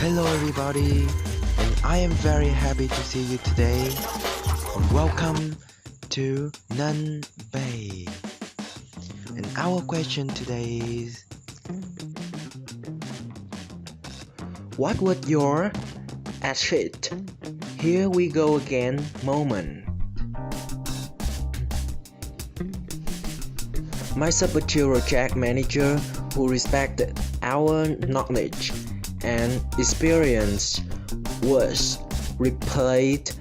Hello everybody, and I am very happy to see you today. Welcome to Nun Bay. And our question today is, what was your Askreddit? Here we go again moment. My super project manager, who respected our knowledge and experience, was replaced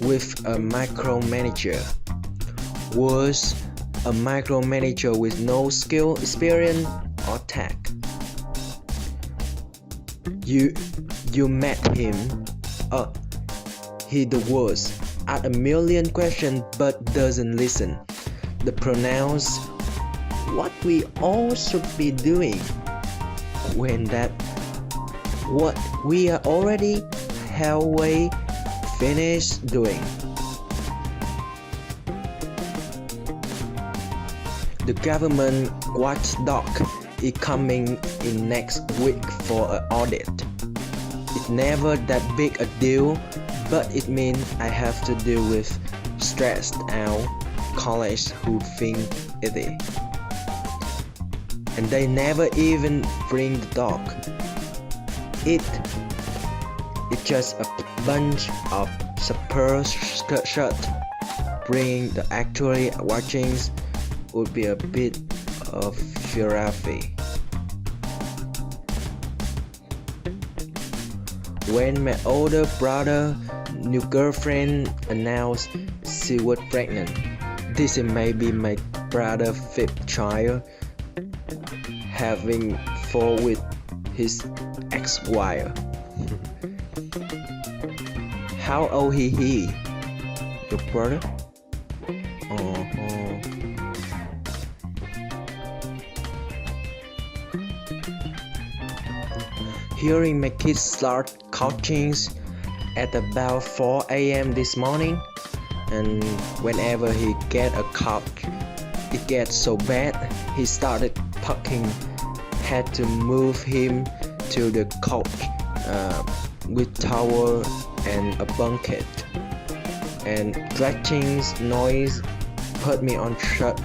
with a micromanager. Was a micromanager with no skill, experience, or tech. You met him. He the worst. Ask a million questions but doesn't listen. The pronouns what we all should be doing when that what we are already halfway finished doing. The government watchdog is coming in next week for an audit. It's never that big a deal, but it means I have to deal with stressed out college who think it is. And they never even bring the dog. It's just a bunch of super shirt. Bringing the actually watchings would be a bit of therapy. When my older brother new girlfriend announced she was pregnant, this may be my brother's fifth child, having fall with his ex-wife. How old is he? Your brother? Hearing my kids start coughing at about 4 a.m. this morning, and whenever he get a cough, it gets so bad he started puking. Had to move him to the couch with towel and a blanket, and drenching noise put me on full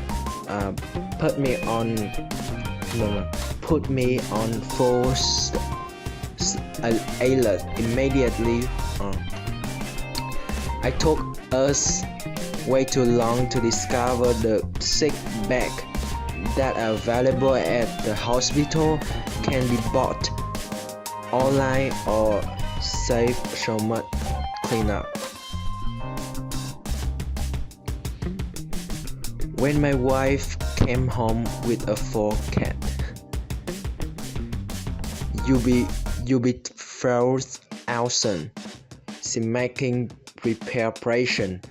alert immediately. I took us way too long to discover the sick bag that are available at the hospital can be bought online or save so much cleanup. When my wife came home with a 4 cat, you be 12,000. She making preparation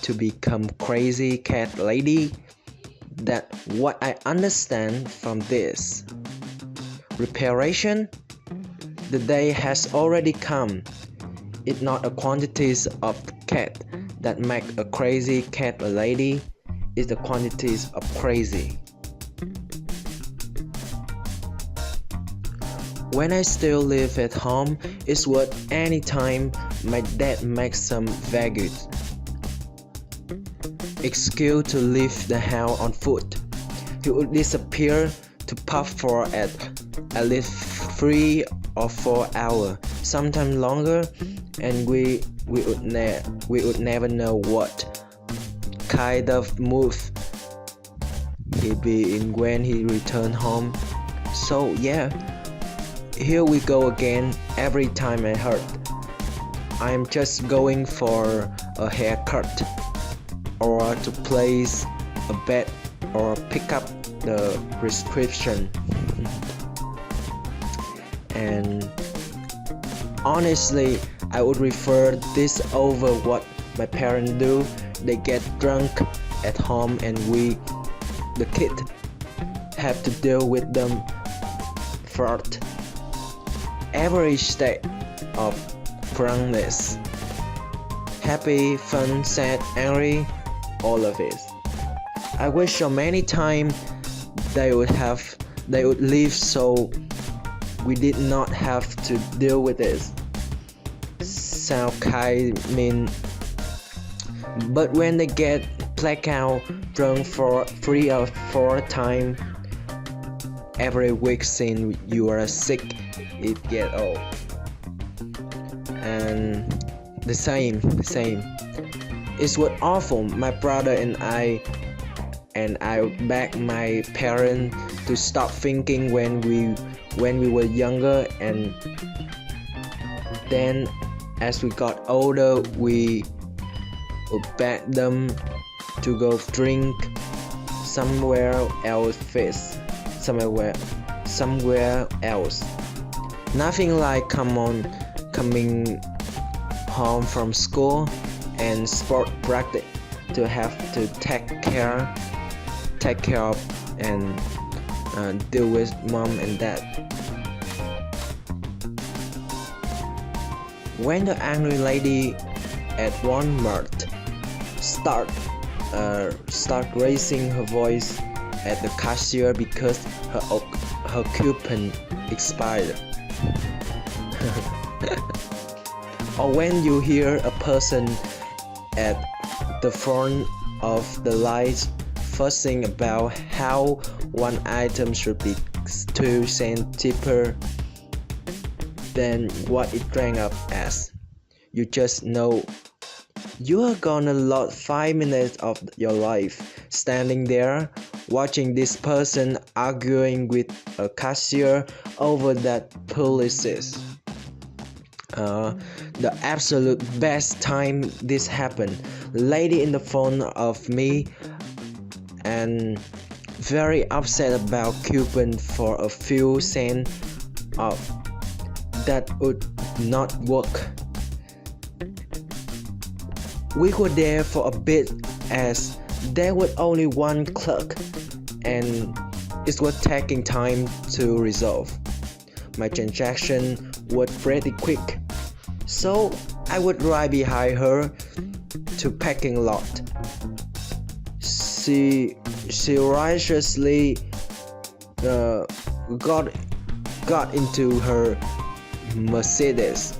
to become crazy cat lady. That what I understand from this. Reparation? The day has already come. It's not a quantities of cat that make a crazy cat a lady. It's the quantities of crazy. When I still live at home, it's worth any time my dad makes some veggies. Excuse to leave the house on foot. He would disappear to puff for at least 3 or 4 hours, sometimes longer, and we would never know what kind of mood he'd be in when he returned home. So yeah, here we go again. Every time I hurt, I'm just going for a haircut, or to place a bet, or pick up the prescription. And honestly, I would prefer this over what my parents do. They get drunk at home and we, the kid, have to deal with them throughout every state of drunkenness. Happy, fun, sad, angry, all of it. I wish so many times they would live so we did not have to deal with it. Sound kind mean, but when they get blackout drunk for 3 or 4 times every week since you are sick, it get old. And the same. It was awful. My brother and I begged my parents to stop thinking when we were younger, and then as we got older we would beg them to go drink somewhere else somewhere else. Nothing like coming home from school and sport practice to have to take care of and deal with mom and dad. When the angry lady at Walmart start raising her voice at the cashier because her coupon expired. Or when you hear a person at the front of the line fussing about how one item should be 2 cents cheaper than what it rang up as, you just know you are gonna lose 5 minutes of your life standing there watching this person arguing with a cashier over that policies. The absolute best time this happened, lady in the front of me and very upset about coupon for a few cents off. That would not work. We were there for a bit as there was only one clerk and it was taking time to resolve. My transaction was pretty quick, so I would ride behind her to parking lot. She righteously got into her Mercedes,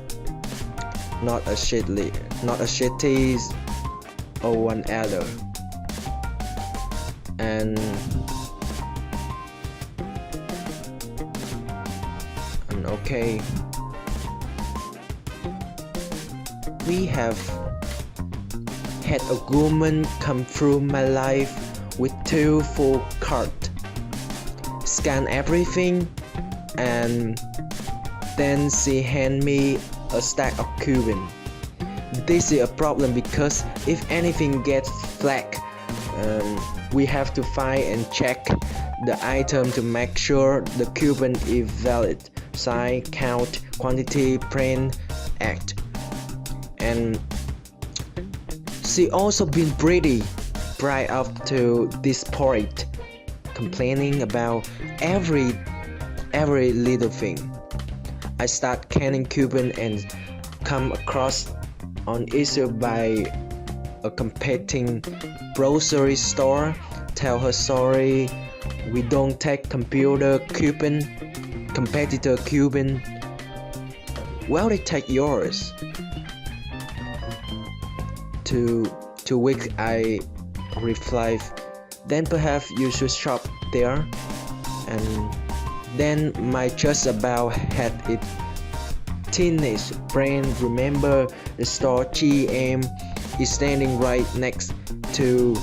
not a shitty or one other, and okay. We have had a woman come through my life with 2 full cards, scan everything, and then she hand me a stack of coupons. This is a problem because if anything gets flagged, we have to find and check the item to make sure the coupon is valid. Size, count, quantity, print, act. And she also been pretty bright up to this point, complaining about every little thing. I start canning coupon and come across on issue by a competing grocery store. Tell her sorry, we don't take competitor coupon. Well, they take yours. 2 weeks I replied, then perhaps you should shop there. And then my just about had it teenage brain remember the store GM is standing right next to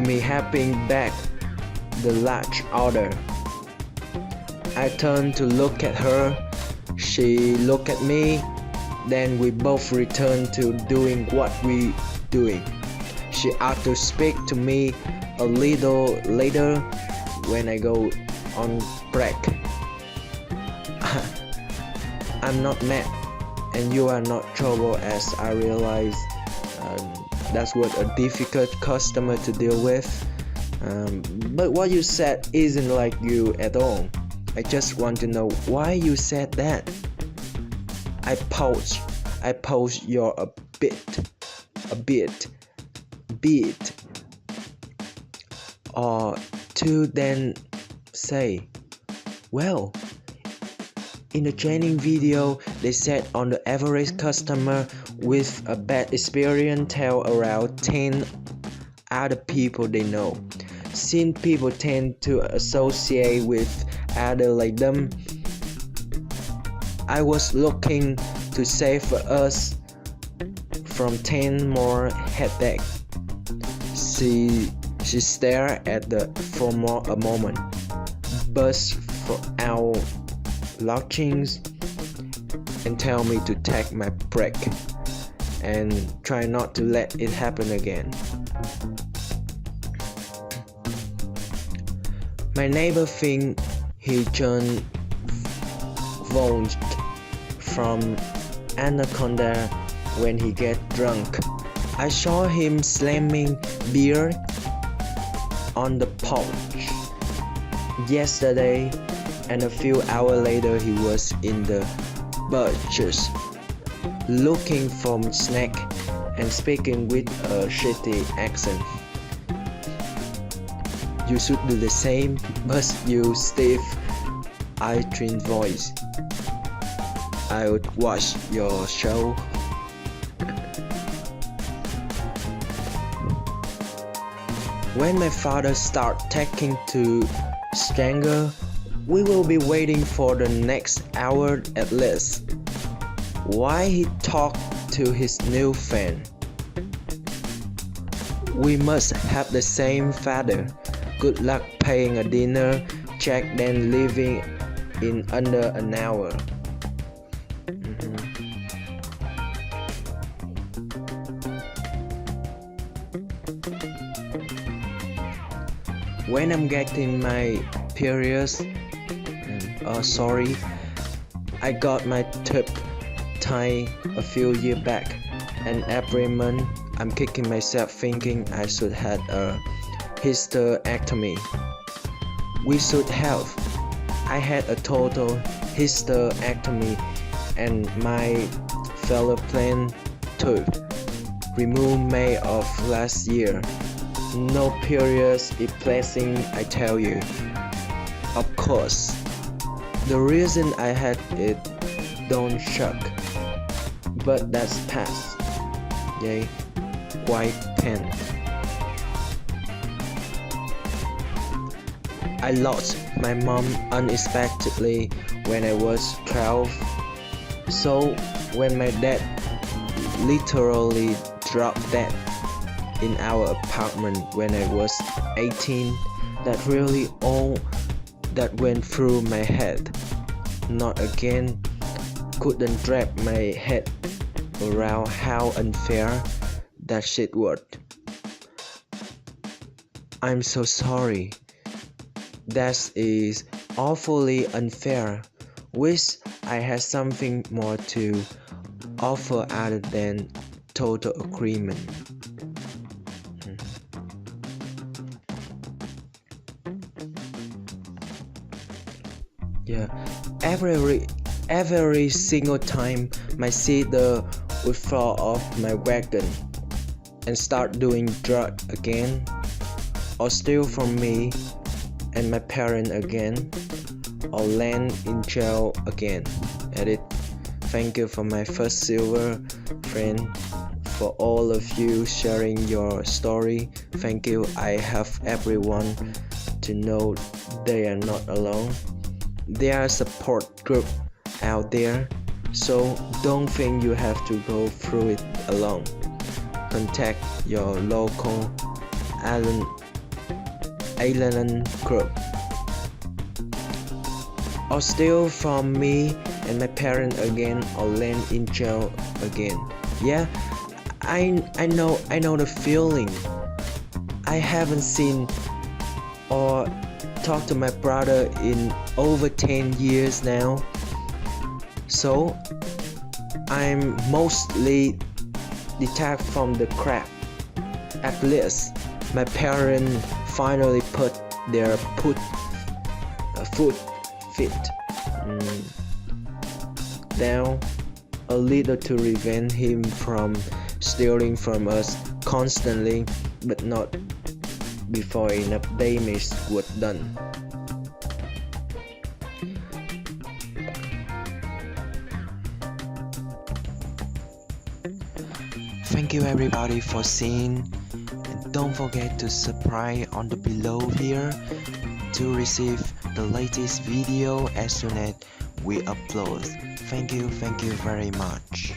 me having back the large order. I turned to look at her, she looked at me, then we both returned to doing what we doing. She asked to speak to me a little later when I go on break. I'm not mad and you are not trouble, as I realize that's what a difficult customer to deal with. But what you said isn't like you at all. I just want to know why you said that. I pause you're a bit or to then say, Well, in the training video, they said on the average customer with a bad experience tell around 10 other people they know. Since people tend to associate with other like them, I was looking to save us from 10 more headaches. She stared at the for a moment, burst out laughing, and tell me to take my break and try not to let it happen again. My neighbor think he turned vouched from Anaconda when he get drunk. I saw him slamming beer on the porch yesterday, and a few hours later he was in the bushes looking for snack and speaking with a shitty accent. You should do the same, but you stiff I-train voice. I would watch your show. When my father start taking to strangle, we will be waiting for the next hour at least. Why he talk to his new fan? We must have the same father. Good luck paying a dinner check then leaving in under an hour. When I'm getting my periods, I got my tube tied a few years back, and every month I'm kicking myself thinking I should have a hysterectomy. We should have. I had a total hysterectomy and my fallopian tube removed May of last year. No periods is blessing, I tell you. Of course, the reason I had it don't shock, but that's past. Yay, quite tense. I lost my mom unexpectedly when I was 12. So when my dad literally dropped dead in our apartment when I was 18, that really all that went through my head. Not again. Couldn't wrap my head around how unfair that shit was. I'm so sorry. That is awfully unfair. Wish I had something more to offer other than total agreement. Yeah, every single time my sister would fall off my wagon and start doing drugs again, or steal from me and my parents again, or land in jail again. Edit. Thank you for my first silver friend, for all of you sharing your story. Thank you. I have everyone to know they are not alone. There are support group out there, so don't think you have to go through it alone. Contact your local island group, or steal from me and my parents again, or land in jail again. Yeah, I know the feeling. I haven't seen or talked to my brother in over 10 years now, so I'm mostly detached from the crap. At least my parents finally put their foot down a little to prevent him from stealing from us constantly, but not before enough damage was done. Thank you everybody for seeing, and don't forget to subscribe on the below here to receive the latest video as soon as we upload. Thank you very much.